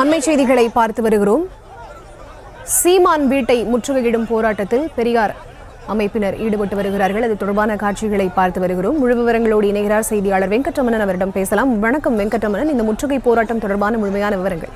அண்மை செய்திகளை பார்த்து வருகிறோம். சீமான் வீட்டை முற்றுகையிடும் போராட்டத்தில் பெரியார் அமைப்பினர் ஈடுபட்டு வருகிறார்கள். அது தொடர்பான காட்சிகளை பார்த்து வருகிறோம். முழு விவரங்களோடு இணைகிறார் செய்தியாளர் வெங்கட்ரமணன். அவரிடம் பேசலாம். வணக்கம் வெங்கட்ரமணன், இந்த முற்றுகை போராட்டம் தொடர்பான முழுமையான விவரங்கள்.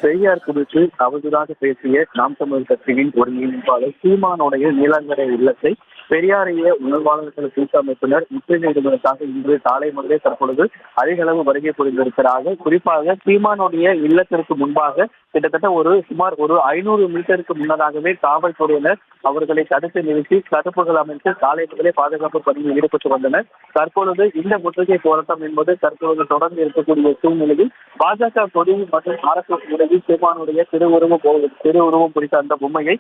பெரியார் குறித்து அவதூறாக பேசிய நாம் தமிழர் கட்சியின் ஒருங்கிணைப்பாளர் சீமானுடைய நீலாங்கரை இல்லத்தை பெரியாரிய உணர்வாளர்கள் கூட்டமைப்பினர் முற்றுகையிடுவதற்காக இன்று காலை முதலே தற்பொழுது அதிக அளவு வருகை புரிந்திருக்கிறார்கள். குறிப்பாக சீமானுடைய இல்லத்திற்கு முன்பாக கிட்டத்தட்ட சுமார் 500 மீட்டருக்கு முன்னதாகவே காவல்துறையினர் அவர்களை தடுத்து நிறுத்தி தடுப்புகள் அமைத்து காலை முதலே பாதுகாப்பு பணியில் ஈடுபட்டு வந்தனர். தற்பொழுது இந்த முற்றுகை போராட்டம் என்பது தற்பொழுது தொடர்ந்து இருக்கக்கூடிய சூழ்நிலையில் பாஜக கொடி மற்றும் RSS முறையில் சீமானுடைய திருவுருவம் குறித்த அந்த பொம்மையை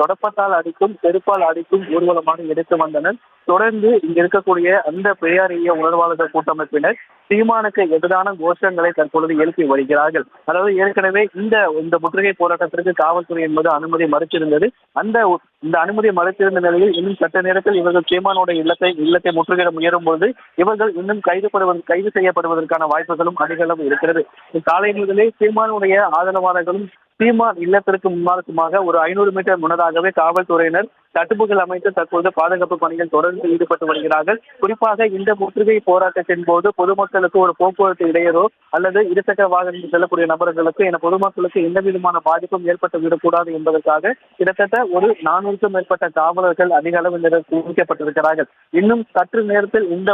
தொடப்பத்தால் அடிக்கும் செருப்பால் அடிக்கும் ஊர்வலமாக எடுத்து வந்தனர். தொடர்ந்து இங்க இருக்கக்கூடிய அந்த பெரியாரிய உணர்வாளர்கள் கூட்டமைப்பினர் சீமானுக்கு எதிரான கோஷங்களை தற்பொழுது எழுப்பி வருகிறார்கள். அதாவது ஏற்கனவே இந்த முற்றுகை போராட்டத்திற்கு காவல்துறை என்பது அனுமதி மறுத்திருந்தது. இந்த அனுமதி மறுத்திருந்த நிலையில் இன்னும் சட்ட நேரத்தில் இவர்கள் சீமானுடைய இல்லத்தை முற்றுகையிட முயலும் போது இவர்கள் இன்னும் கைது செய்யப்படுவதற்கான வாய்ப்புகளும் அதிக அளவு இருக்கிறது. காலை முதலே சீமானுடைய ஆதரவாளர்களும் சீமான் இல்லத்திற்கு முன்னாலுமாக 500 மீட்டர் முன்னதாகவே காவல்துறையினர் தடுப்புகள் அமைத்து தற்போது பாதுகாப்பு பணிகள் தொடர்ந்து ஈடுபட்டு வருகிறார்கள். குறிப்பாக இந்த முற்றுகை போராட்டத்தின் போது பொதுமக்களுக்கு ஒரு போக்குவரத்து இடையூறோ அல்லது இருசக்கர வாகனத்தில் செல்லக்கூடிய நபர்களுக்கு என பொதுமக்களுக்கு எந்த விதமான பாதிப்பும் ஏற்பட்டு விடக்கூடாது என்பதற்காக கிட்டத்தட்ட 400க்கும் மேற்பட்ட காவலர்கள் அதிக அளவு குவிக்கப்பட்டிருக்கிறார்கள். இன்னும் சற்று நேரத்தில் இந்த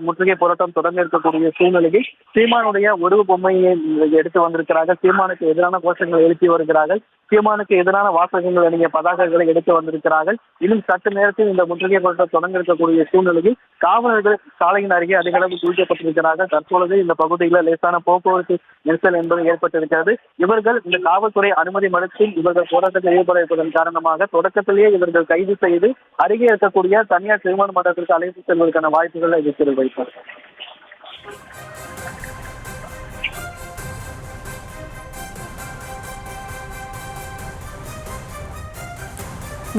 முற்றுகை போராட்டம் தொடங்க இருக்கக்கூடிய சூழ்நிலையில் சீமானுடைய ஒரு பொம்மையை எடுத்து வந்திருக்கிறார்கள். சீமானுக்கு எதிரான கோஷங்களை எழுப்பி வருகிறார்கள். சீமானுக்கு எதிரான வாசகங்கள் அடங்கிய பதாகைகளை எடுத்து வந்திருக்கிறார்கள். இன்னும் சற்று நேரத்தில் இந்த முற்றுகை போராட்டம் தொடங்க இருக்கக்கூடிய சூழ்நிலையில் காவலர்கள் சாலையின் அருகே அதிக அளவு குவிக்கப்பட்டிருக்கிறார்கள். தற்பொழுது இந்த பகுதியில் லேசான போக்குவரத்து நெரிசல் என்பது ஏற்பட்டிருக்கிறது. இவர்கள் இந்த காவல்துறை அனுமதி மறுத்து இவர்கள் போராட்டத்தில் ஈடுபட இருப்பதன் காரணமாக தொடக்கத்திலேயே இவர்கள் கைது செய்து அருகே இருக்கக்கூடிய தனியார் திருமண மண்டலத்திற்கு அழைத்து செல்வதற்கான வாய்ப்புகளை வைத்தார்.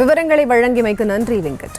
விவரங்களை வழங்கியமைக்கு நன்றி வெங்கட்.